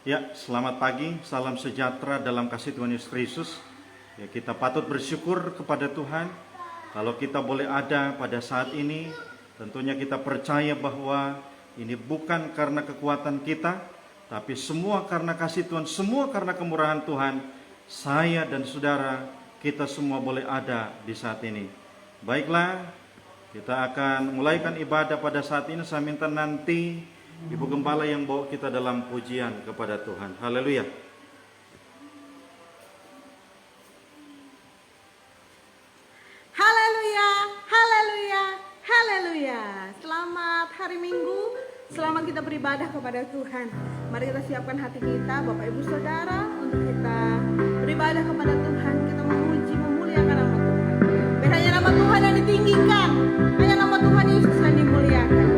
Ya, selamat pagi, salam sejahtera dalam kasih Tuhan Yesus Kristus. Ya, kita patut bersyukur kepada Tuhan kalau kita boleh ada pada saat ini. Tentunya kita percaya bahwa ini bukan karena kekuatan kita, tapi semua karena kasih Tuhan, semua karena kemurahan Tuhan. Saya dan saudara, kita semua boleh ada di saat ini. Baiklah, kita akan mulaikan ibadah pada saat ini. Saya minta nanti Ibu Gembala yang bawa kita dalam pujian kepada Tuhan. Haleluya. Haleluya, haleluya, haleluya. Selamat hari Minggu, selamat kita beribadah kepada Tuhan. Mari kita siapkan hati kita, Bapak Ibu Saudara, untuk kita beribadah kepada Tuhan. Kita memuji, memuliakan nama Tuhan. Biar hanya nama Tuhan yang ditinggikan, hanya nama Tuhan Yesus yang dimuliakan.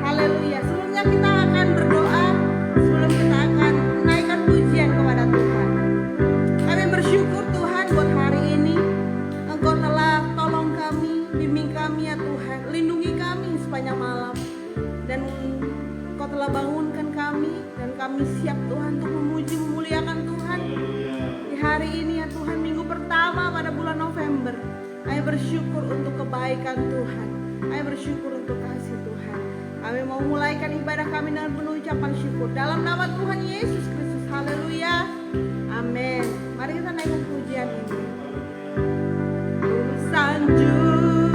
Haleluya. Sebelumnya kita akan berdoa, sebelum kita akan menaikkan pujian kepada Tuhan. Kami bersyukur Tuhan buat hari ini. Engkau telah tolong kami, bimbing kami ya Tuhan, lindungi kami sepanjang malam. Dan Engkau telah bangunkan kami, dan kami siap Tuhan untuk memuji, memuliakan Tuhan. Di hari ini ya Tuhan, minggu pertama pada bulan November. Kami bersyukur untuk kebaikan Tuhan. Kami bersyukur untuk kasih Tuhan. Kami mau mulaikan ibadah kami dengan penuh ucapan syukur dalam nama Tuhan Yesus Kristus. Haleluya. Amin. Mari kita naikkan pujian ini. Sanjung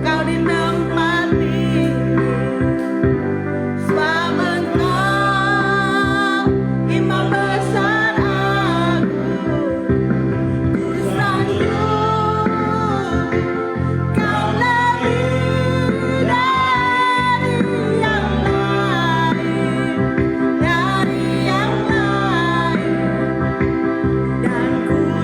kau di tempat ini, sebab Engkau Imam besar agung. Ku sanjung kau lebih dari yang lain, dan ku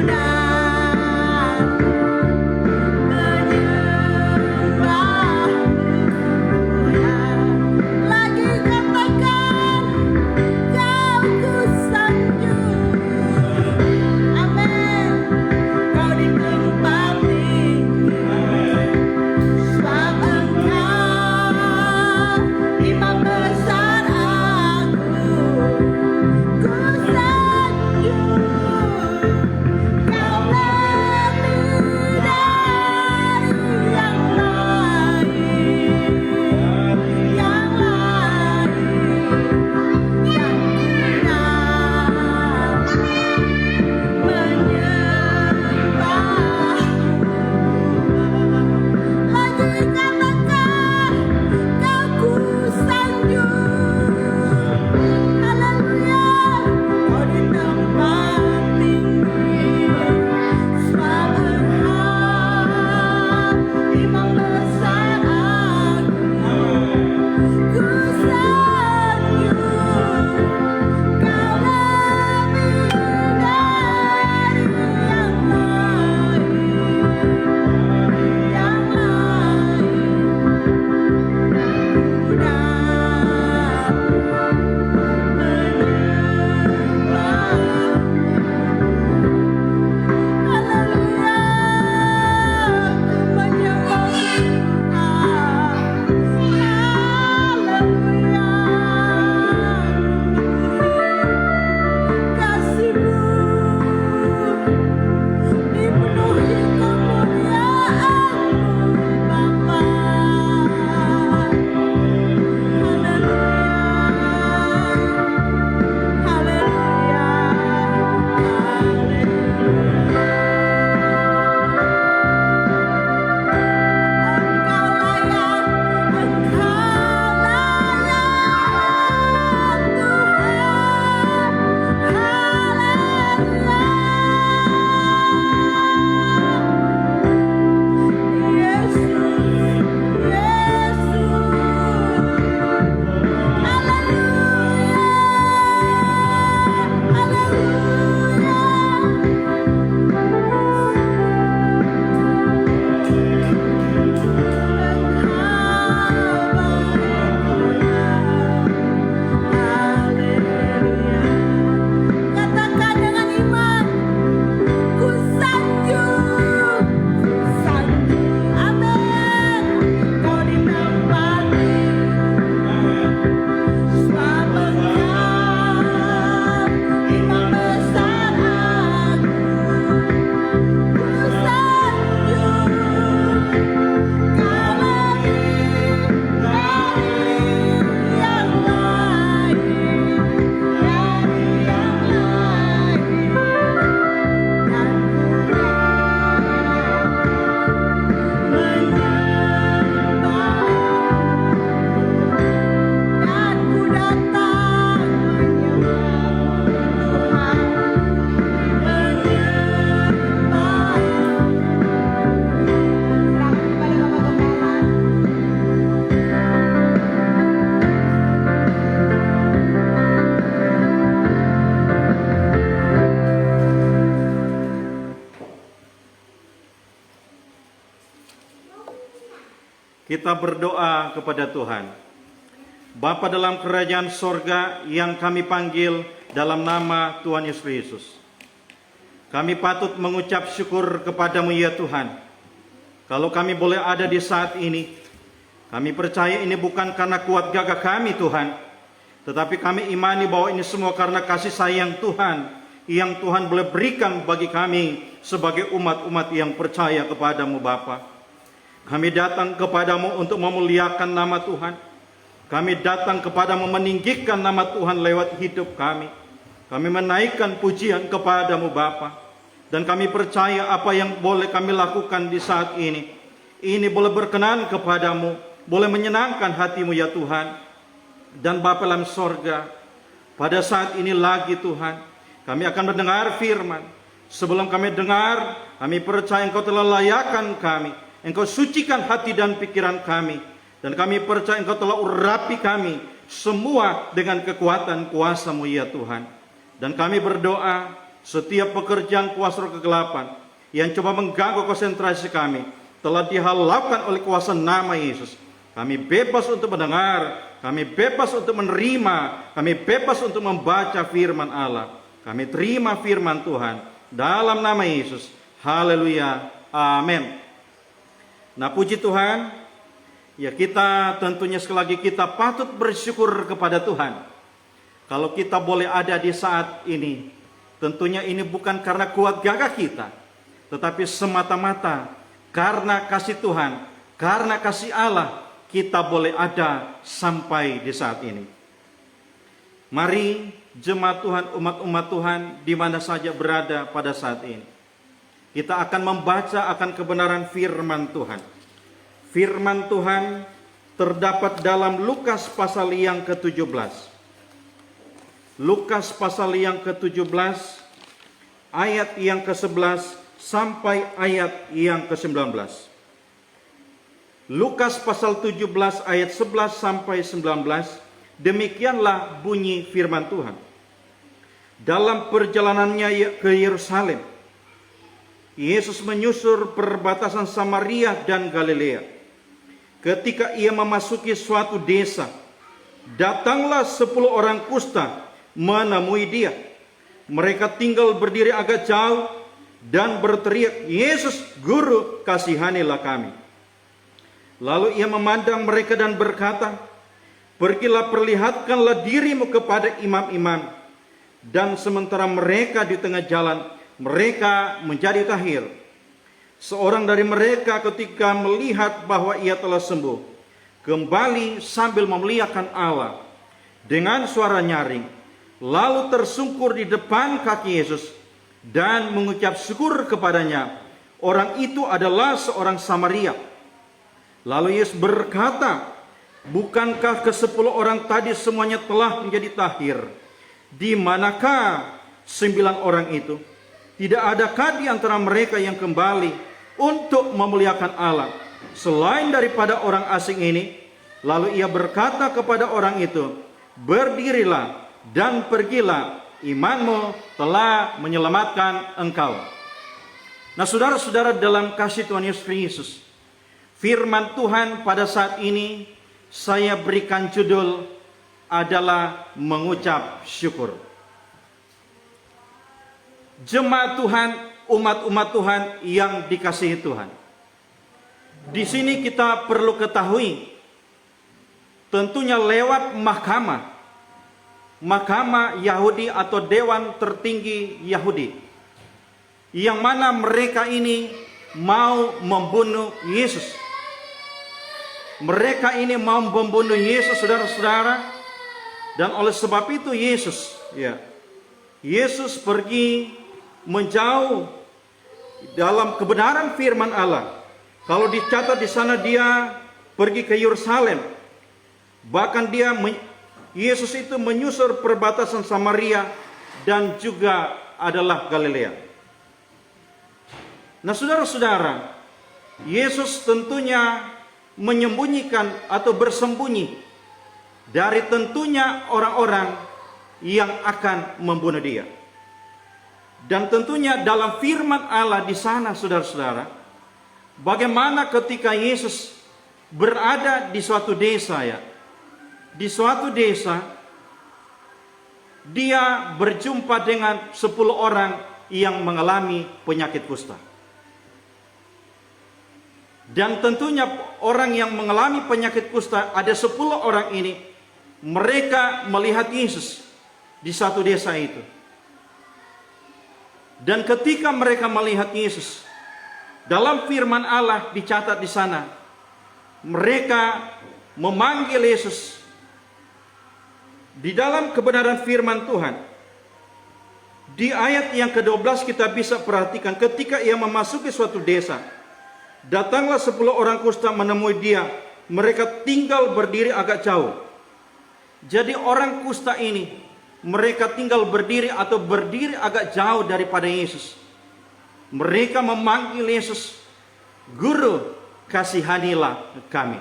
Kita berdoa kepada Tuhan. Bapa dalam kerajaan sorga yang kami panggil dalam nama Tuhan Yesus Kristus, kami patut mengucap syukur kepadamu ya Tuhan. Kalau kami boleh ada di saat ini, kami percaya ini bukan karena kuat gagah kami Tuhan, tetapi kami imani bahwa ini semua karena kasih sayang Tuhan yang Tuhan boleh berikan bagi kami sebagai umat-umat yang percaya kepadamu Bapa. Kami datang kepadamu untuk memuliakan nama Tuhan. Kami datang kepadamu meninggikan nama Tuhan lewat hidup kami. Kami menaikkan pujian kepadamu Bapa. Dan kami percaya apa yang boleh kami lakukan di saat ini boleh berkenan kepadamu, boleh menyenangkan hatimu ya Tuhan. Dan Bapa dalam sorga, pada saat ini lagi Tuhan, kami akan mendengar firman. Sebelum kami dengar, kami percaya Engkau telah layakkan kami. Engkau sucikan hati dan pikiran kami. Dan kami percaya Engkau telah urapi kami semua dengan kekuatan kuasa-Mu ya Tuhan. Dan kami berdoa, setiap pekerjaan kuasa roh kegelapan yang coba mengganggu konsentrasi kami telah dihalaukan oleh kuasa nama Yesus. Kami bebas untuk mendengar, kami bebas untuk menerima, kami bebas untuk membaca firman Allah. Kami terima firman Tuhan dalam nama Yesus. Haleluya. Amin. Nah, puji Tuhan. Ya, kita tentunya sekali lagi kita patut bersyukur kepada Tuhan. Kalau kita boleh ada di saat ini, tentunya ini bukan karena kuat gagah kita, tetapi semata-mata karena kasih Tuhan, karena kasih Allah, kita boleh ada sampai di saat ini. Mari jemaat Tuhan, umat-umat Tuhan di mana saja berada pada saat ini, kita akan membaca akan kebenaran firman Tuhan. Firman Tuhan terdapat dalam Lukas pasal yang ke-17. Lukas pasal yang ke-17 ayat yang ke-11 sampai ayat yang ke-19. Lukas pasal 17 ayat 11 sampai 19, demikianlah bunyi firman Tuhan. Dalam perjalanannya ke Yerusalem, Yesus menyusur perbatasan Samaria dan Galilea. Ketika ia memasuki suatu desa, datanglah 10 orang kusta menemui dia. Mereka tinggal berdiri agak jauh dan berteriak, "Yesus, Guru, kasihanilah kami." Lalu ia memandang mereka dan berkata, "Pergilah, perlihatkanlah dirimu kepada imam-imam." Dan sementara mereka di tengah jalan, mereka menjadi tahir. Seorang dari mereka ketika melihat bahwa ia telah sembuh, kembali sambil memuliakan Allah dengan suara nyaring, lalu tersungkur di depan kaki Yesus dan mengucap syukur kepadanya. Orang itu adalah seorang Samaria. Lalu Yesus berkata, "Bukankah ke-10 orang tadi semuanya telah menjadi tahir? Di manakah 9 orang itu? Tidak adakah di antara mereka yang kembali untuk memuliakan Allah selain daripada orang asing ini?" Lalu ia berkata kepada orang itu, "Berdirilah dan pergilah, imanmu telah menyelamatkan engkau." Nah, saudara-saudara dalam kasih Tuhan Yesus Kristus, firman Tuhan pada saat ini saya berikan judul adalah mengucap syukur. Jemaat Tuhan, umat-umat Tuhan yang dikasihi Tuhan. Di sini kita perlu ketahui, tentunya lewat mahkamah Yahudi atau dewan tertinggi Yahudi, yang mana mereka ini mau membunuh Yesus. Mereka ini mau membunuh Yesus, saudara-saudara, dan oleh sebab itu Yesus pergi menjauh dalam kebenaran firman Allah. Kalau dicatat di sana dia pergi ke Yerusalem. Bahkan Yesus itu menyusur perbatasan Samaria dan juga adalah Galilea. Nah, saudara-saudara, Yesus tentunya menyembunyikan atau bersembunyi dari tentunya orang-orang yang akan membunuh dia. Dan tentunya dalam firman Allah di sana, saudara-saudara, bagaimana ketika Yesus berada di suatu desa ya. Di suatu desa dia berjumpa dengan 10 orang yang mengalami penyakit kusta. Dan tentunya orang yang mengalami penyakit kusta, ada 10 orang ini, mereka melihat Yesus di satu desa itu. Dan ketika mereka melihat Yesus, dalam firman Allah dicatat di sana, mereka memanggil Yesus di dalam kebenaran firman Tuhan. Di ayat yang ke-12 kita bisa perhatikan, ketika ia memasuki suatu desa, datanglah 10 orang kusta menemui dia. Mereka tinggal berdiri agak jauh. Jadi orang kusta ini, mereka tinggal berdiri atau berdiri agak jauh daripada Yesus. Mereka memanggil Yesus, "Guru, kasihanilah kami."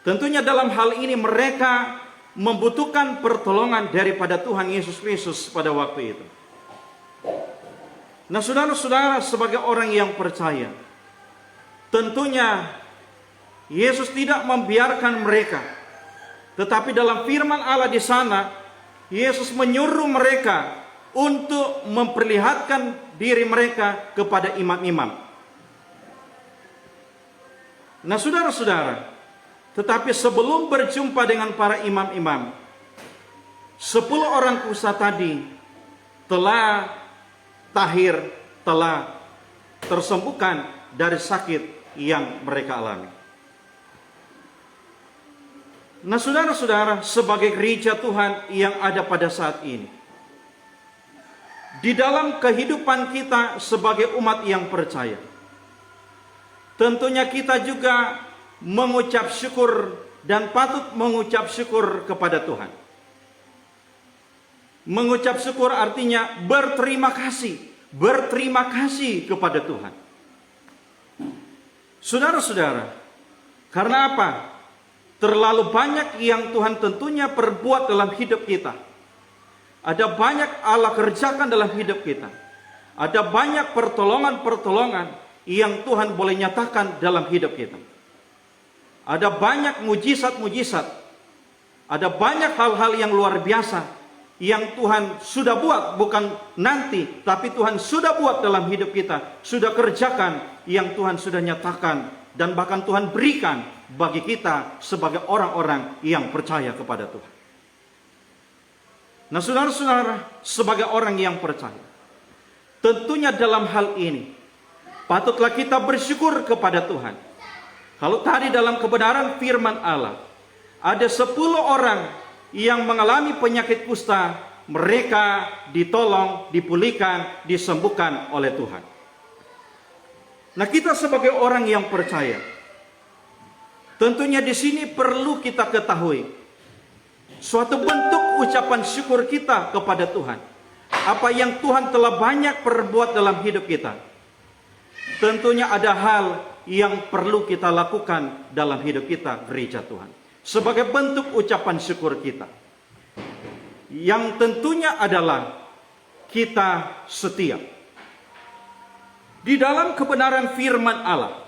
Tentunya dalam hal ini mereka membutuhkan pertolongan daripada Tuhan Yesus Kristus pada waktu itu. Nah, saudara-saudara, sebagai orang yang percaya, tentunya Yesus tidak membiarkan mereka. Tetapi dalam firman Allah di sana, Yesus menyuruh mereka untuk memperlihatkan diri mereka kepada imam-imam. Nah, saudara-saudara, tetapi sebelum berjumpa dengan para imam-imam, 10 orang kusta tadi telah tahir, telah tersembuhkan dari sakit yang mereka alami. Nah, saudara-saudara, sebagai gereja Tuhan yang ada pada saat ini, di dalam kehidupan kita sebagai umat yang percaya, tentunya kita juga mengucap syukur dan patut mengucap syukur kepada Tuhan. Mengucap syukur artinya berterima kasih kepada Tuhan. Saudara-saudara, karena apa? Terlalu banyak yang Tuhan tentunya perbuat dalam hidup kita. Ada banyak Allah kerjakan dalam hidup kita. Ada banyak pertolongan-pertolongan yang Tuhan boleh nyatakan dalam hidup kita. Ada banyak mujizat-mujizat. Ada banyak hal-hal yang luar biasa yang Tuhan sudah buat, bukan nanti, tapi Tuhan sudah buat dalam hidup kita, sudah kerjakan, yang Tuhan sudah nyatakan, dan bahkan Tuhan berikan bagi kita sebagai orang-orang yang percaya kepada Tuhan. Nah, saudara-saudara, sebagai orang yang percaya, tentunya dalam hal ini patutlah kita bersyukur kepada Tuhan. Kalau tadi dalam kebenaran firman Allah, ada 10 orang yang mengalami penyakit kusta, mereka ditolong, dipulihkan, disembuhkan oleh Tuhan. Nah, kita sebagai orang yang percaya, tentunya di sini perlu kita ketahui suatu bentuk ucapan syukur kita kepada Tuhan. Apa yang Tuhan telah banyak perbuat dalam hidup kita. Tentunya ada hal yang perlu kita lakukan dalam hidup kita, gereja Tuhan, sebagai bentuk ucapan syukur kita. Yang tentunya adalah kita setia di dalam kebenaran firman Allah.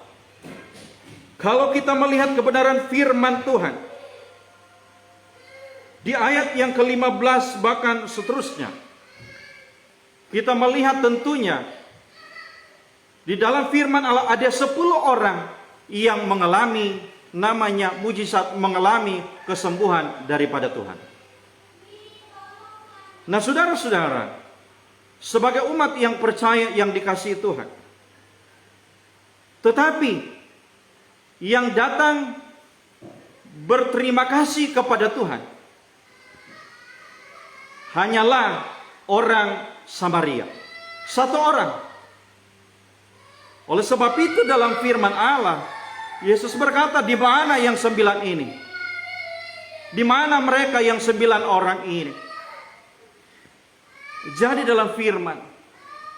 Kalau kita melihat kebenaran firman Tuhan di ayat yang ke-15 bahkan seterusnya, kita melihat tentunya di dalam firman Allah ada 10 orang yang mengalami namanya mujizat, mengalami kesembuhan daripada Tuhan. Nah, saudara-saudara, sebagai umat yang percaya yang dikasihi Tuhan, tetapi yang datang berterima kasih kepada Tuhan hanyalah orang Samaria. Satu orang. Oleh sebab itu dalam firman Allah, Yesus berkata, di mana yang 9 ini? Di mana mereka yang 9 orang ini? Jadi dalam firman,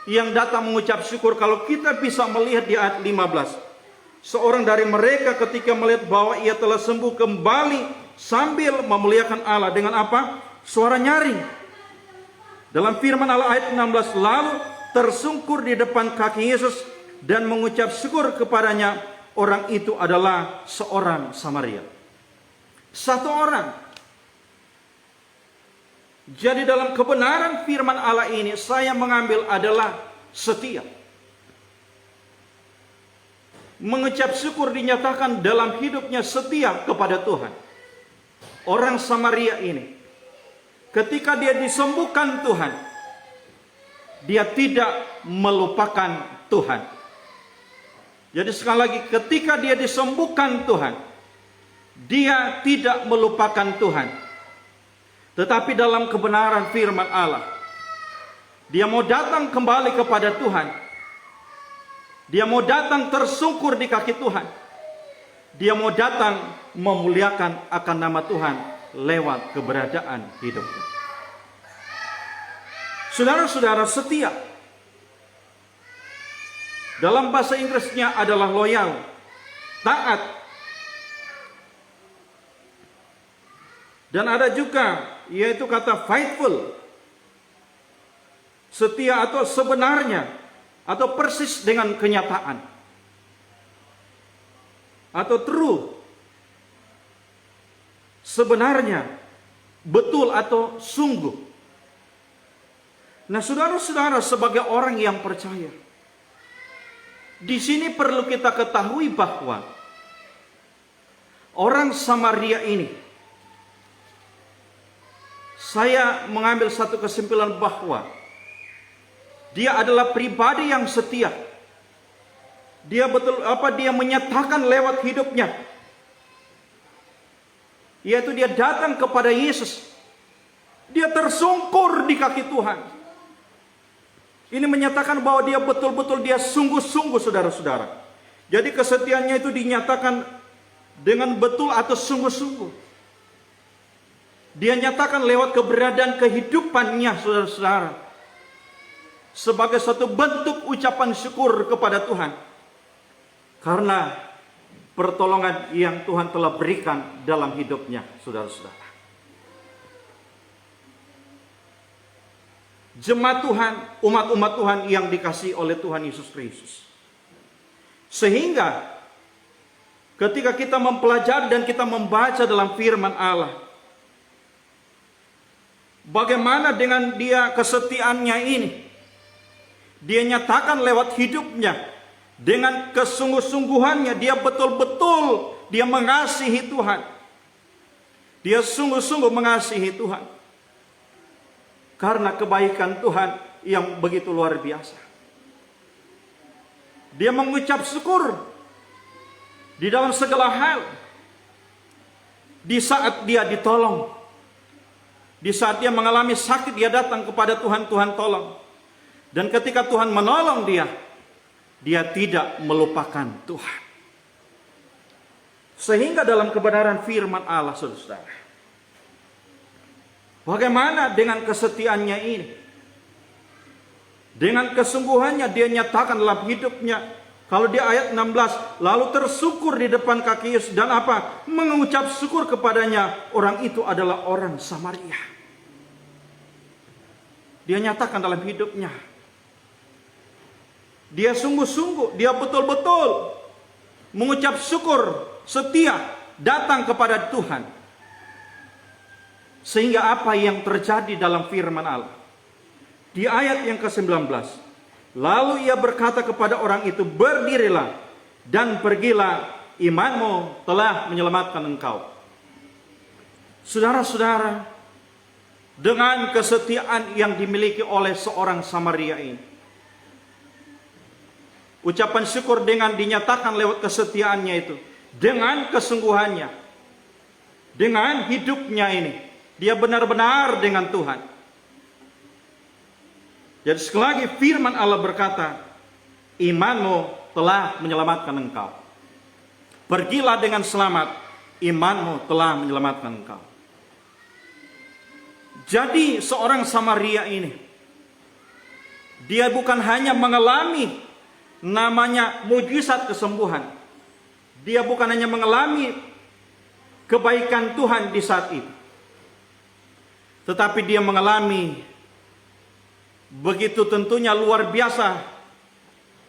yang datang mengucap syukur, kalau kita bisa melihat di ayat 15, seorang dari mereka ketika melihat bahwa ia telah sembuh kembali sambil memuliakan Allah dengan apa? Suara nyaring. Dalam firman Allah ayat 16, lalu tersungkur di depan kaki Yesus dan mengucap syukur kepadanya, orang itu adalah seorang Samaria. Satu orang. Jadi dalam kebenaran firman Allah ini saya mengambil adalah setia. Mengucap syukur dinyatakan dalam hidupnya setia kepada Tuhan. Orang Samaria ini, ketika dia disembuhkan Tuhan, dia tidak melupakan Tuhan. Jadi sekali lagi, ketika dia disembuhkan Tuhan, dia tidak melupakan Tuhan. Tetapi dalam kebenaran firman Allah, dia mau datang kembali kepada Tuhan. Dia mau datang tersungkur di kaki Tuhan. Dia mau datang memuliakan akan nama Tuhan lewat keberadaan hidupnya. Saudara-saudara, setia dalam bahasa Inggrisnya adalah loyal, taat. Dan ada juga yaitu kata faithful, setia atau sebenarnya, atau persis dengan kenyataan, atau true, sebenarnya, betul atau sungguh. Nah, saudara-saudara, sebagai orang yang percaya, di sini perlu kita ketahui bahwa orang Samaria ini, saya mengambil satu kesimpulan bahwa dia adalah pribadi yang setia. Dia dia menyatakan lewat hidupnya, yaitu dia datang kepada Yesus. Dia tersungkur di kaki Tuhan. Ini menyatakan bahwa dia betul-betul dia sungguh-sungguh, saudara-saudara. Jadi kesetiaannya itu dinyatakan dengan betul atau sungguh-sungguh. Dia nyatakan lewat keberadaan kehidupannya, saudara-saudara, sebagai suatu bentuk ucapan syukur kepada Tuhan karena pertolongan yang Tuhan telah berikan dalam hidupnya, saudara-saudara. Jemaat Tuhan, umat-umat Tuhan yang dikasihi oleh Tuhan Yesus Kristus. Sehingga ketika kita mempelajari dan kita membaca dalam firman Allah, bagaimana dengan dia kesetiaannya ini, dia nyatakan lewat hidupnya, dengan kesungguh-sungguhannya, dia betul-betul dia mengasihi Tuhan. Dia sungguh-sungguh mengasihi Tuhan. Karena kebaikan Tuhan yang begitu luar biasa. Dia mengucap syukur di dalam segala hal. Di saat dia ditolong, di saat dia mengalami sakit, dia datang kepada Tuhan, Tuhan tolong. Dan ketika Tuhan menolong dia, dia tidak melupakan Tuhan. Sehingga dalam kebenaran firman Allah, saudara-saudara, bagaimana dengan kesetiaannya ini? Dengan kesungguhannya dia nyatakan dalam hidupnya. Kalau di ayat 16, lalu tersungkur di depan kaki Yesus dan apa? Mengucap syukur kepadanya. Orang itu adalah orang Samaria. Dia nyatakan dalam hidupnya. Dia sungguh-sungguh, dia betul-betul mengucap syukur, setia, datang kepada Tuhan. Sehingga apa yang terjadi dalam firman Allah? Di ayat yang ke-19. Lalu ia berkata kepada orang itu, berdirilah dan pergilah, imanmu telah menyelamatkan engkau. Saudara-saudara, dengan kesetiaan yang dimiliki oleh seorang Samaria ini, ucapan syukur dengan dinyatakan lewat kesetiaannya itu, dengan kesungguhannya, dengan hidupnya ini, dia benar-benar dengan Tuhan. Jadi sekali lagi firman Allah berkata, imanmu telah menyelamatkan engkau. Pergilah dengan selamat, imanmu telah menyelamatkan engkau. Jadi seorang Samaria ini, dia bukan hanya mengalami namanya mujizat kesembuhan. Dia bukan hanya mengalami kebaikan Tuhan di saat itu, tetapi dia mengalami begitu tentunya luar biasa,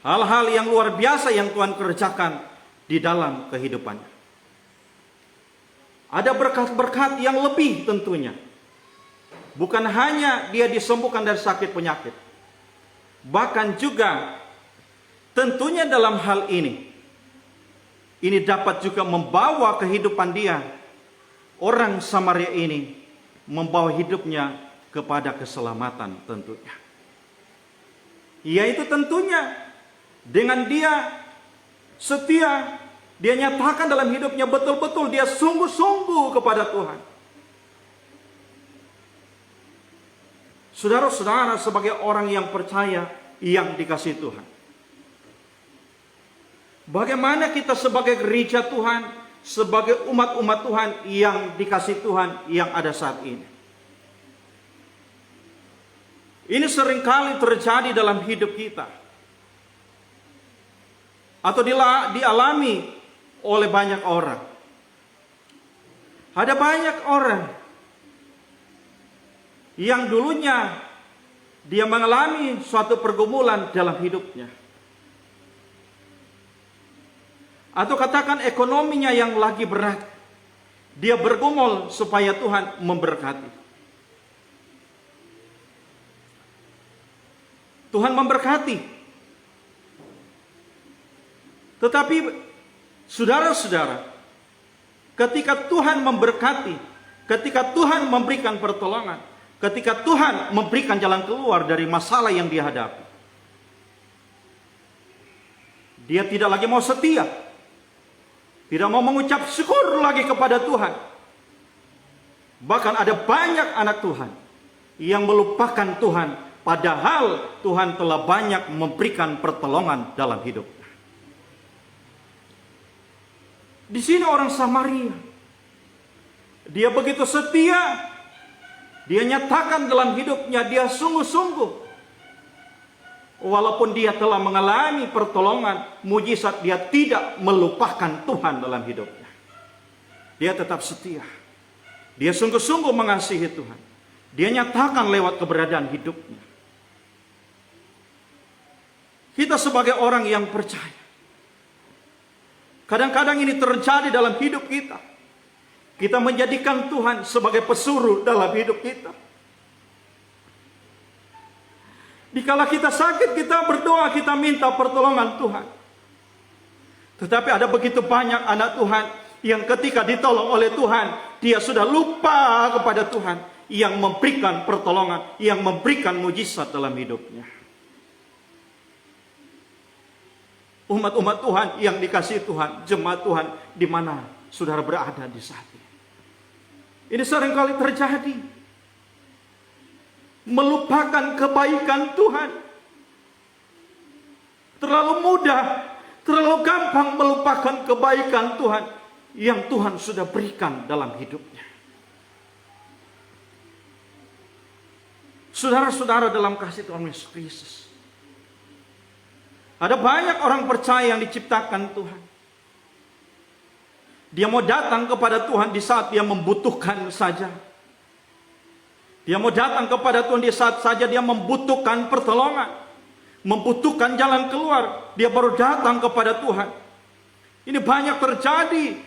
hal-hal yang luar biasa yang Tuhan kerjakan di dalam kehidupannya. Ada berkat-berkat yang lebih tentunya. Bukan hanya dia disembuhkan dari sakit penyakit. Bahkan juga tentunya dalam hal ini dapat juga membawa kehidupan dia. Orang Samaria ini membawa hidupnya kepada keselamatan tentunya. Yaitu tentunya dengan dia setia, dia nyatakan dalam hidupnya betul-betul dia sungguh-sungguh kepada Tuhan. Saudara-saudara, sebagai orang yang percaya, yang dikasihi Tuhan, bagaimana kita sebagai gereja Tuhan, sebagai umat-umat Tuhan yang dikasihi Tuhan yang ada saat ini? Ini seringkali terjadi dalam hidup kita, atau dialami oleh banyak orang. Ada banyak orang yang dulunya dia mengalami suatu pergumulan dalam hidupnya, atau katakan ekonominya yang lagi berat, dia bergumul supaya Tuhan memberkati. Tuhan memberkati. Tetapi saudara-saudara, ketika Tuhan memberkati, ketika Tuhan memberikan pertolongan, ketika Tuhan memberikan jalan keluar dari masalah yang dia hadapi, dia tidak lagi mau setia, tidak mau mengucap syukur lagi kepada Tuhan. Bahkan ada banyak anak Tuhan yang melupakan Tuhan, padahal Tuhan telah banyak memberikan pertolongan dalam hidupnya. Di sini orang Samaria, dia begitu setia, dia nyatakan dalam hidupnya dia sungguh-sungguh. Walaupun dia telah mengalami pertolongan, mujizat, dia tidak melupakan Tuhan dalam hidupnya. Dia tetap setia. Dia sungguh-sungguh mengasihi Tuhan. Dia nyatakan lewat keberadaan hidupnya. Kita sebagai orang yang percaya, kadang-kadang ini terjadi dalam hidup kita. Kita menjadikan Tuhan sebagai pesuruh dalam hidup kita. Dikala kita sakit, kita berdoa, kita minta pertolongan Tuhan. Tetapi ada begitu banyak anak Tuhan yang ketika ditolong oleh Tuhan, dia sudah lupa kepada Tuhan yang memberikan pertolongan, yang memberikan mujizat dalam hidupnya. Umat-umat Tuhan yang dikasihi Tuhan, jemaat Tuhan, di mana saudara berada di saat ini. Ini seringkali terjadi. Melupakan kebaikan Tuhan. Terlalu mudah, terlalu gampang melupakan kebaikan Tuhan yang Tuhan sudah berikan dalam hidupnya. Saudara-saudara dalam kasih Tuhan Yesus Kristus, ada banyak orang percaya yang diciptakan Tuhan. Dia mau datang kepada Tuhan di saat dia membutuhkan saja. Dia mau datang kepada Tuhan di saat saja dia membutuhkan pertolongan, membutuhkan jalan keluar, dia baru datang kepada Tuhan. Ini banyak terjadi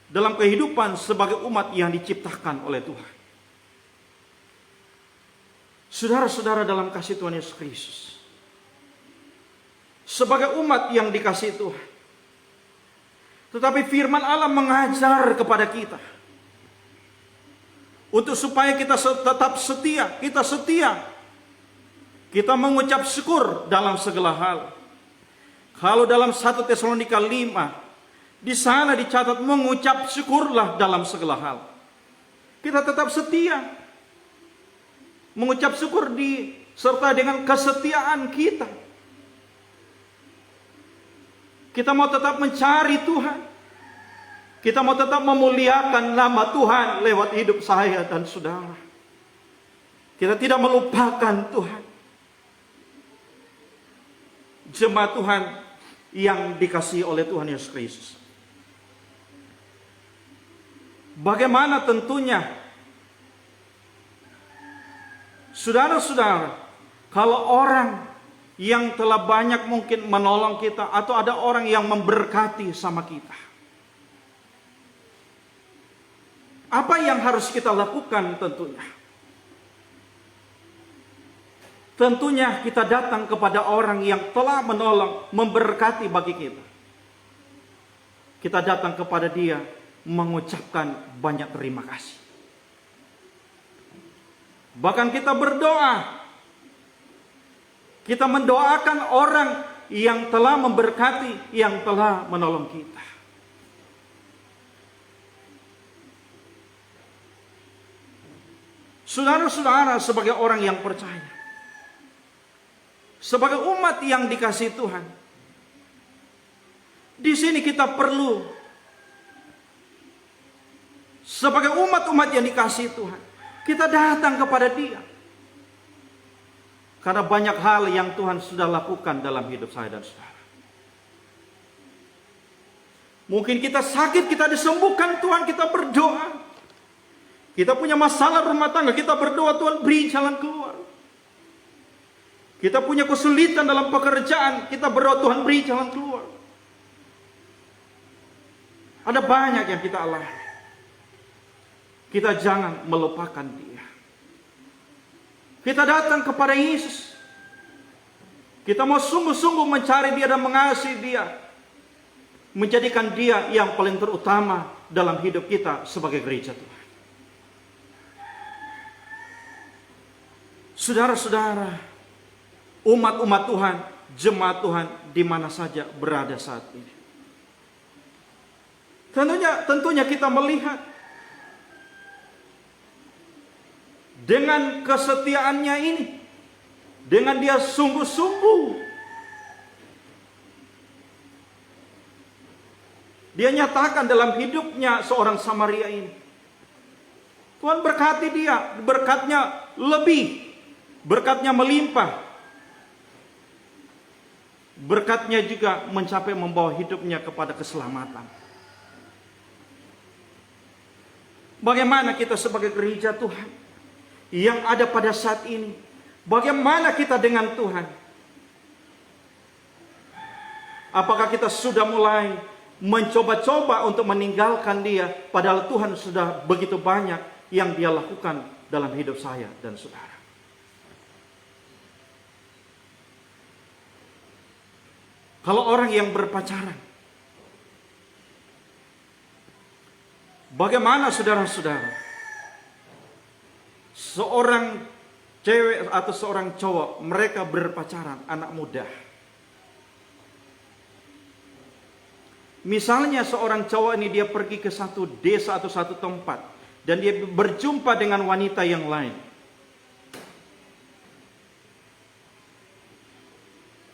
dalam kehidupan sebagai umat yang diciptakan oleh Tuhan. Saudara-saudara dalam kasih Tuhan Yesus Kristus, sebagai umat yang dikasihi Tuhan, tetapi firman Allah mengajar kepada kita untuk supaya kita tetap setia, kita mengucap syukur dalam segala hal. Kalau dalam 1 Tesalonika 5, di sana dicatat mengucap syukurlah dalam segala hal. Kita tetap setia, mengucap syukur disertai dengan kesetiaan kita. Kita mau tetap mencari Tuhan. Kita mau tetap memuliakan nama Tuhan lewat hidup saya dan saudara. Kita tidak melupakan Tuhan. Jemaat Tuhan yang dikasihi oleh Tuhan Yesus Kristus. Bagaimana tentunya, saudara-saudara, kalau orang yang telah banyak mungkin menolong kita, atau ada orang yang memberkati sama kita. Apa yang harus kita lakukan tentunya? Tentunya kita datang kepada orang yang telah menolong, memberkati bagi kita. Kita datang kepada dia mengucapkan banyak terima kasih. Bahkan kita berdoa. Kita mendoakan orang yang telah memberkati, yang telah menolong kita. Saudara-saudara, sebagai orang yang percaya, sebagai umat yang dikasihi Tuhan, di sini kita perlu, sebagai umat-umat yang dikasihi Tuhan, kita datang kepada Dia. Karena banyak hal yang Tuhan sudah lakukan dalam hidup saya dan saudara. Mungkin kita sakit, kita disembuhkan, Tuhan, kita berdoa. Kita punya masalah rumah tangga, kita berdoa, Tuhan beri jalan keluar. Kita punya kesulitan dalam pekerjaan, kita berdoa, Tuhan beri jalan keluar. Ada banyak yang kita alami. Kita jangan melupakan Dia. Kita datang kepada Yesus. Kita mau sungguh-sungguh mencari Dia dan mengasihi Dia. Menjadikan Dia yang paling terutama dalam hidup kita sebagai gereja Tuhan. Saudara-saudara, umat-umat Tuhan, jemaat Tuhan di mana saja berada saat ini. Tentunya kita melihat dengan kesetiaannya ini, dengan dia sungguh-sungguh, dia nyatakan dalam hidupnya seorang Samaria ini. Tuhan berkati dia, berkatnya lebih, berkatnya melimpah, berkatnya juga mencapai membawa hidupnya kepada keselamatan. Bagaimana kita sebagai gereja Tuhan yang ada pada saat ini? Bagaimana kita dengan Tuhan? Apakah kita sudah mulai mencoba-coba untuk meninggalkan Dia, padahal Tuhan sudah begitu banyak yang Dia lakukan dalam hidup saya dan saudara? Kalau orang yang berpacaran, bagaimana saudara-saudara? Seorang cewek atau seorang cowok, mereka berpacaran, anak muda. Misalnya seorang cowok ini dia pergi ke satu desa atau satu tempat, dan dia berjumpa dengan wanita yang lain.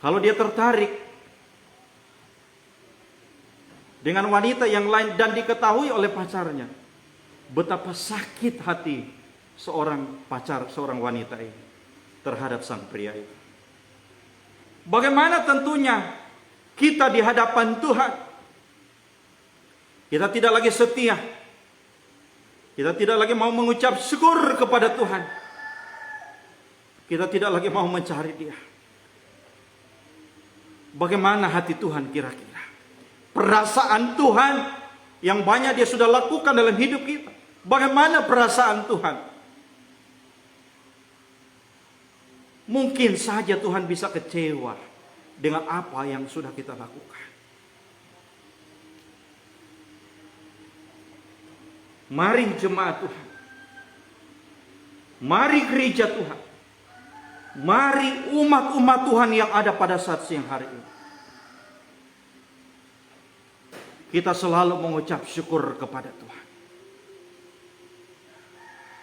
Kalau dia tertarik dengan wanita yang lain dan diketahui oleh pacarnya, betapa sakit hati seorang pacar, seorang wanita ini terhadap sang pria itu. Bagaimana tentunya kita di hadapan Tuhan? Kita tidak lagi setia. Kita tidak lagi mau mengucap syukur kepada Tuhan. Kita tidak lagi mau mencari Dia. Bagaimana hati Tuhan kira-kira? Perasaan Tuhan yang banyak Dia sudah lakukan dalam hidup kita. Bagaimana perasaan Tuhan? Mungkin saja Tuhan bisa kecewa dengan apa yang sudah kita lakukan. Mari jemaat Tuhan. Mari gereja Tuhan. Mari umat-umat Tuhan yang ada pada saat siang hari ini. Kita selalu mengucap syukur kepada Tuhan.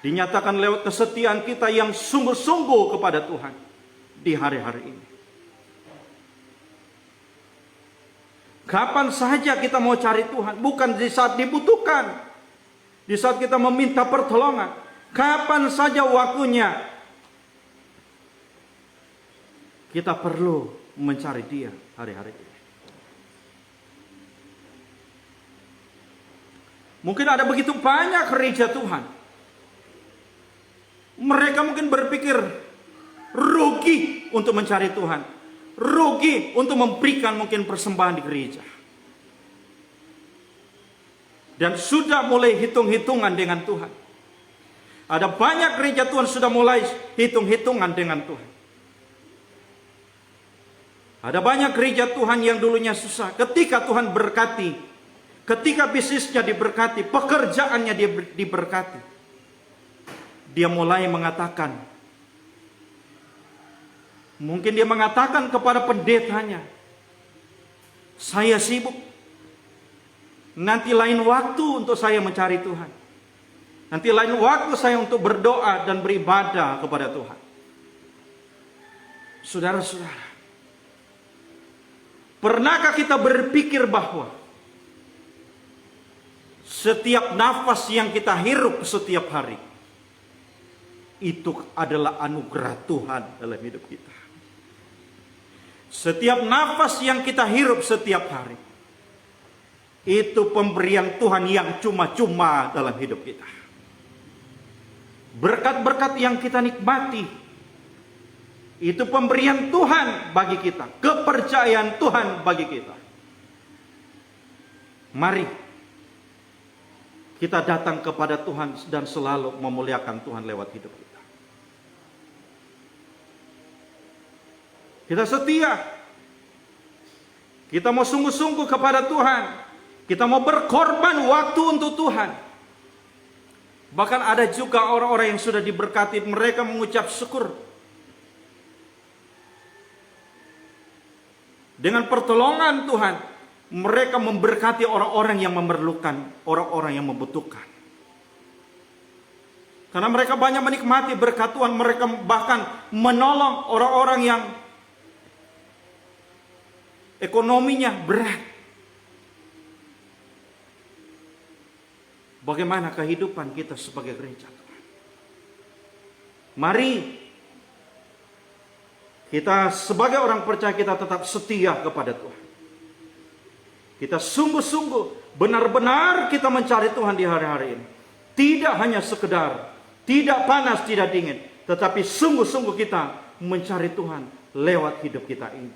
Dinyatakan lewat kesetiaan kita yang sungguh-sungguh kepada Tuhan di hari-hari ini. Kapan saja kita mau cari Tuhan, bukan di saat dibutuhkan, di saat kita meminta pertolongan. Kapan saja waktunya kita perlu mencari Dia hari-hari ini. Mungkin ada begitu banyak gereja Tuhan. Mereka mungkin berpikir rugi untuk mencari Tuhan. rugi untuk memberikan mungkin persembahan di gereja. Dan sudah mulai hitung-hitungan dengan Tuhan. Ada banyak gereja Tuhan sudah mulai hitung-hitungan dengan Tuhan. Ada banyak gereja Tuhan yang dulunya susah. Ketika Tuhan berkati, ketika bisnisnya diberkati, pekerjaannya diberkati, dia mulai mengatakan, mungkin dia mengatakan kepada pendetanya, saya sibuk, nanti lain waktu untuk saya mencari Tuhan, nanti lain waktu saya untuk berdoa dan beribadah kepada Tuhan. Saudara-saudara, pernahkah kita berpikir bahwa setiap nafas yang kita hirup setiap hari itu adalah anugerah Tuhan dalam hidup kita? Setiap nafas yang kita hirup setiap hari itu pemberian Tuhan yang cuma-cuma dalam hidup kita. Berkat-berkat yang kita nikmati itu pemberian Tuhan bagi kita, kepercayaan Tuhan bagi kita. Mari kita datang kepada Tuhan dan selalu memuliakan Tuhan lewat hidup kita. Kita setia. Kita mau sungguh-sungguh kepada Tuhan. Kita mau berkorban waktu untuk Tuhan. Bahkan ada juga orang-orang yang sudah diberkati, mereka mengucap syukur. Dengan pertolongan Tuhan, mereka memberkati orang-orang yang memerlukan, orang-orang yang membutuhkan. Karena mereka banyak menikmati berkat Tuhan, mereka bahkan menolong orang-orang yang ekonominya berat. Bagaimana kehidupan kita sebagai gereja Tuhan? Mari kita sebagai orang percaya kita tetap setia kepada Tuhan. Kita sungguh-sungguh benar-benar kita mencari Tuhan di hari-hari ini. Tidak hanya sekedar, tidak panas, tidak dingin, tetapi sungguh-sungguh kita mencari Tuhan lewat hidup kita ini.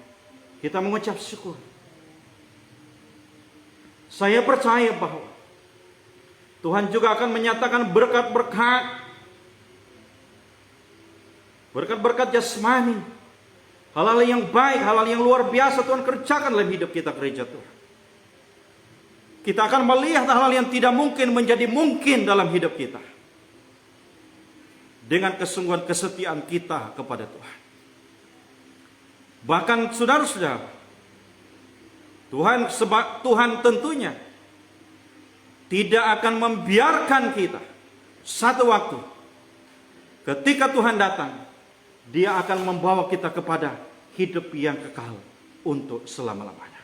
Kita mengucap syukur. Saya percaya bahwa Tuhan juga akan menyatakan berkat-berkat. Berkat-berkat jasmani. Hal-hal yang baik, hal-hal yang luar biasa Tuhan kerjakan dalam hidup kita gereja Tuhan. Kita akan melihat hal-hal yang tidak mungkin menjadi mungkin dalam hidup kita. Dengan kesungguhan kesetiaan kita kepada Tuhan. Bahkan saudara-saudara, Tuhan tentunya tidak akan membiarkan kita satu waktu ketika Tuhan datang, Dia akan membawa kita kepada hidup yang kekal untuk selama-lamanya.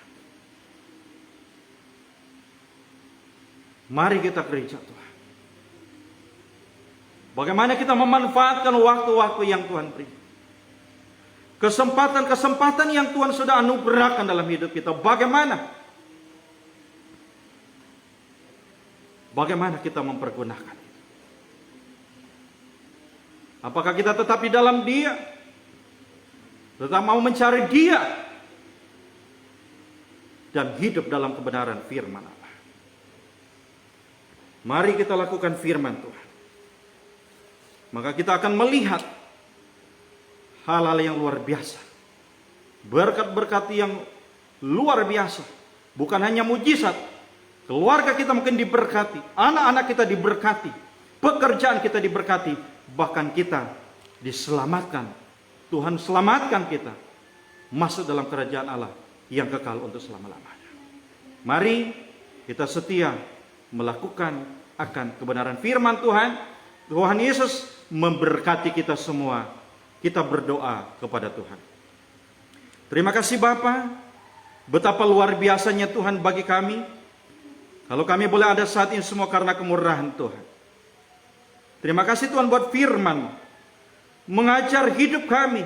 Mari kita gereja Tuhan. Bagaimana kita memanfaatkan waktu-waktu yang Tuhan beri. Kesempatan-kesempatan yang Tuhan sudah anugerahkan dalam hidup kita. Bagaimana kita mempergunakan itu? Apakah kita tetap di dalam Dia? Tetap mau mencari Dia? Dan hidup dalam kebenaran firman Allah. Mari kita lakukan firman Tuhan. Maka kita akan melihat hal-hal yang luar biasa. Berkat-berkat yang luar biasa. Bukan hanya mujizat. Keluarga kita mungkin diberkati. Anak-anak kita diberkati. Pekerjaan kita diberkati. Bahkan kita diselamatkan. Tuhan selamatkan kita. Masuk dalam kerajaan Allah yang kekal untuk selama-lamanya. Mari kita setia melakukan akan kebenaran firman Tuhan. Tuhan Yesus memberkati kita semua. Kita berdoa kepada Tuhan. Terima kasih Bapa. Betapa luar biasanya Tuhan bagi kami. Kalau kami boleh ada saat ini semua karena kemurahan Tuhan. Terima kasih Tuhan buat firman. Mengajar hidup kami.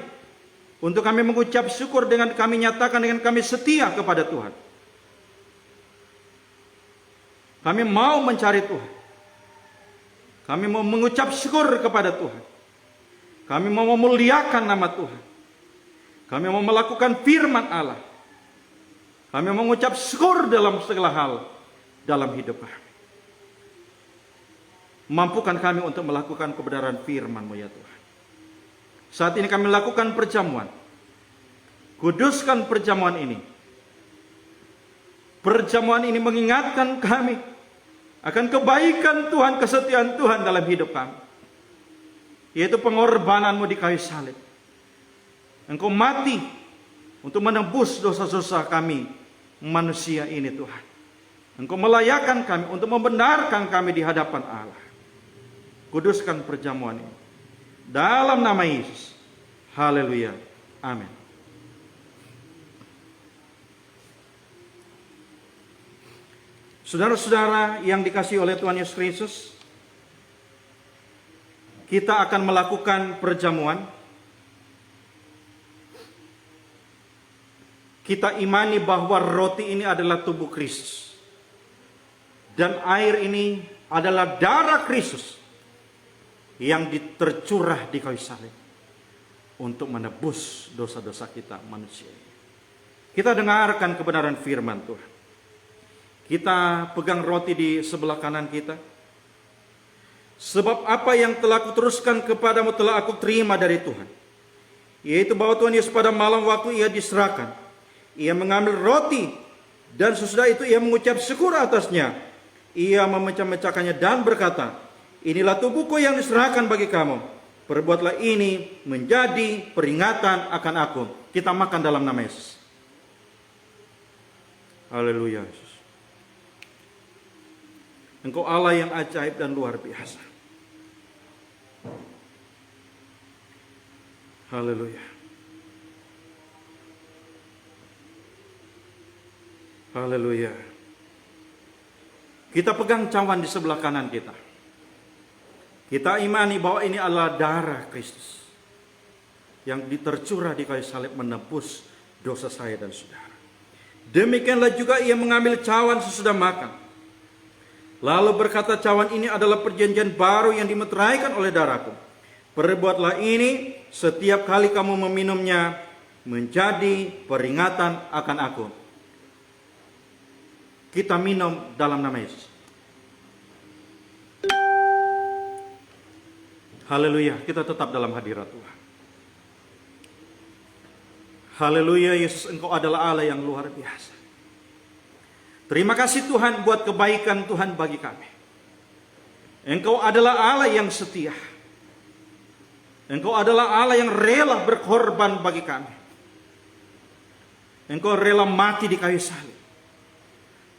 Untuk kami mengucap syukur dengan kami nyatakan dengan kami setia kepada Tuhan. Kami mau mencari Tuhan. Kami mau mengucap syukur kepada Tuhan. Kami mau memuliakan nama Tuhan. Kami mau melakukan firman Allah. Kami mengucap syukur dalam segala hal dalam hidup kami. Mampukan kami untuk melakukan kebenaran firman-Mu ya Tuhan. Saat ini kami lakukan perjamuan. Kuduskan perjamuan ini. Perjamuan ini mengingatkan kami akan kebaikan Tuhan, kesetiaan Tuhan dalam hidup kami. Yaitu pengorbanan-Mu di kayu salib. Engkau mati untuk menebus dosa-dosa kami manusia ini Tuhan. Engkau melayakkan kami untuk membenarkan kami di hadapan Allah. Kuduskan perjamuan ini. Dalam nama Yesus. Haleluya. Amin. Saudara-saudara yang dikasihi oleh Tuhan Yesus Kristus, kita akan melakukan perjamuan. Kita imani bahwa roti ini adalah tubuh Kristus. Dan air ini adalah darah Kristus yang tercurah di kayu salib untuk menebus dosa-dosa kita manusia. Kita dengarkan kebenaran firman Tuhan. Kita pegang roti di sebelah kanan kita. Sebab apa yang telah kuteruskan kepadamu telah aku terima dari Tuhan. Yaitu bahwa Tuhan Yesus pada malam waktu ia diserahkan, ia mengambil roti dan sesudah itu ia mengucap syukur atasnya. Ia memecah-mecahkannya dan berkata, inilah tubuhku yang diserahkan bagi kamu. Perbuatlah ini menjadi peringatan akan aku. Kita makan dalam nama Yesus. Haleluya Yesus. Engkau Allah yang ajaib dan luar biasa. Haleluya. Haleluya. Kita pegang cawan di sebelah kanan kita. Kita imani bahwa ini adalah darah Kristus yang tercurah di kayu salib menebus dosa saya dan saudara. Demikianlah juga ia mengambil cawan sesudah makan. Lalu berkata, cawan ini adalah perjanjian baru yang dimeteraikan oleh darahku. Perbuatlah ini setiap kali kamu meminumnya menjadi peringatan akan aku. Kita minum dalam nama Yesus. Haleluya, kita tetap dalam hadirat Tuhan. Haleluya, Yesus, Engkau adalah Allah yang luar biasa. Terima kasih Tuhan buat kebaikan Tuhan bagi kami. Engkau adalah Allah yang setia. Engkau adalah Allah yang rela berkorban bagi kami. Engkau rela mati di kayu salib.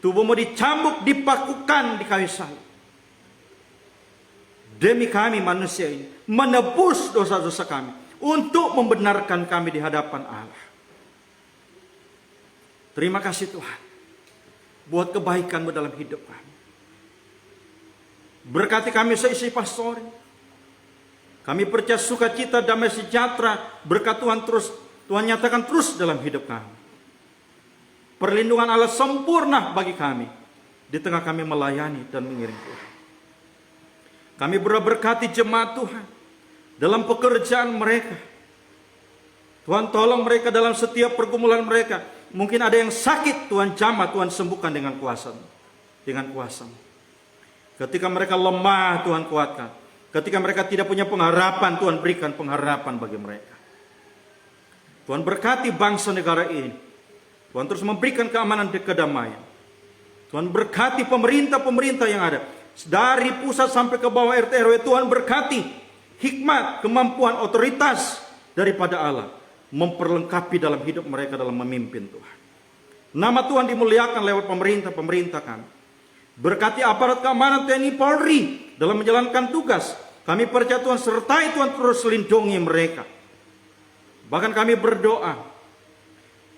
Tubuhmu dicambuk, dipakukan di kayu salib. Demi kami manusia ini, menebus dosa-dosa kami, untuk membenarkan kami di hadapan Allah. Terima kasih Tuhan buat kebaikan-Mu dalam hidup kami. Berkati kami seisi pastori. Kami percaya sukacita, damai sejahtera, berkat Tuhan nyatakan terus dalam hidup kami. Perlindungan Allah sempurna bagi kami di tengah kami melayani dan mengiring Tuhan. Kami berkati jemaat Tuhan dalam pekerjaan mereka. Tuhan tolong mereka dalam setiap pergumulan mereka. Mungkin ada yang sakit, Tuhan jamah, Tuhan sembuhkan dengan kuasa-Mu. Dengan kuasa-Mu. Ketika mereka lemah, Tuhan kuatkan. Ketika mereka tidak punya pengharapan, Tuhan berikan pengharapan bagi mereka. Tuhan berkati bangsa negara ini. Tuhan terus memberikan keamanan dan kedamaian. Tuhan berkati pemerintah-pemerintah yang ada. Dari pusat sampai ke bawah RT RW, Tuhan berkati hikmat, kemampuan, otoritas daripada Allah. Memperlengkapi dalam hidup mereka dalam memimpin Tuhan. Nama Tuhan dimuliakan lewat pemerintah-pemerintah kami. Berkati aparat keamanan TNI Polri dalam menjalankan tugas. Kami percaya Tuhan sertai, Tuhan terus lindungi mereka. Bahkan kami berdoa.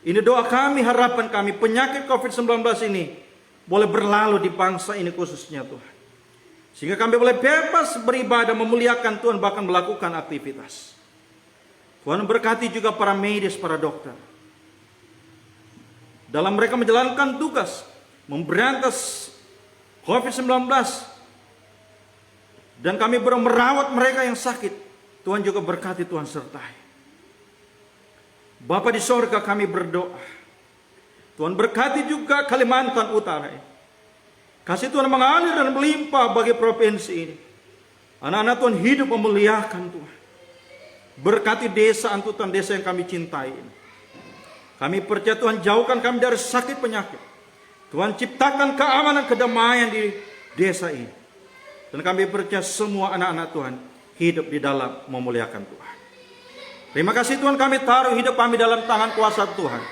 Ini doa kami, harapan kami, penyakit COVID-19 ini boleh berlalu di bangsa ini khususnya Tuhan. Sehingga kami boleh bebas beribadah, memuliakan Tuhan, bahkan melakukan aktivitas. Tuhan berkati juga para medis, para dokter. Dalam mereka menjalankan tugas, memberantas COVID-19. Dan kami merawat mereka yang sakit. Tuhan juga berkati, Tuhan sertai. Bapa di sorga, kami berdoa. Tuhan berkati juga Kalimantan Utara ini. Kasih Tuhan mengalir dan melimpah bagi provinsi ini. Anak-anak Tuhan hidup memuliakan Tuhan. Berkati desa Antutan, desa yang kami cintai ini. Kami percaya Tuhan jauhkan kami dari sakit penyakit. Tuhan ciptakan keamanan, kedamaian di desa ini. Dan kami percaya semua anak-anak Tuhan hidup di dalam memuliakan Tuhan. Terima kasih Tuhan, kami taruh hidup kami dalam tangan kuasa Tuhan.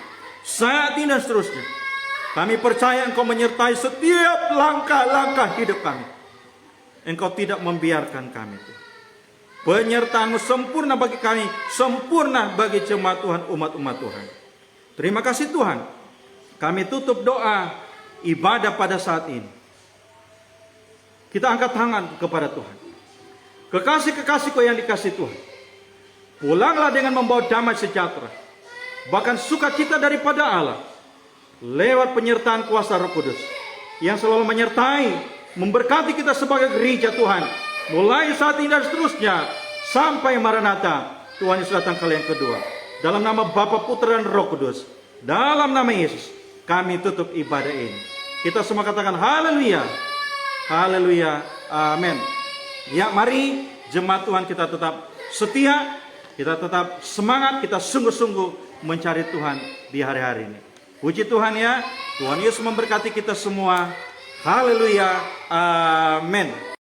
Saat ini dan seterusnya. Kami percaya Engkau menyertai setiap langkah-langkah hidup kami. Engkau tidak membiarkan kami Tuhan. Penyertaan-Mu sempurna bagi kami, sempurna bagi jemaat Tuhan, umat-umat Tuhan. Terima kasih Tuhan. Kami tutup doa ibadah pada saat ini. Kita angkat tangan kepada Tuhan. Kekasih-kekasihku yang dikasih Tuhan, pulanglah dengan membawa damai sejahtera, bahkan sukacita daripada Allah, lewat penyertaan kuasa Roh Kudus, yang selalu menyertai, memberkati kita sebagai gereja Tuhan, mulai saat ini dan seterusnya, sampai Maranatha, Tuhan Yesus datang kali yang kedua. Dalam nama Bapa, Putra, dan Roh Kudus, dalam nama Yesus, kami tutup ibadah ini. Kita semua katakan haleluya, haleluya, amin. Ya, mari jemaat Tuhan kita tetap setia, kita tetap semangat, kita sungguh-sungguh mencari Tuhan di hari-hari ini. Puji Tuhan ya, Tuhan Yesus memberkati kita semua. Haleluya, amin.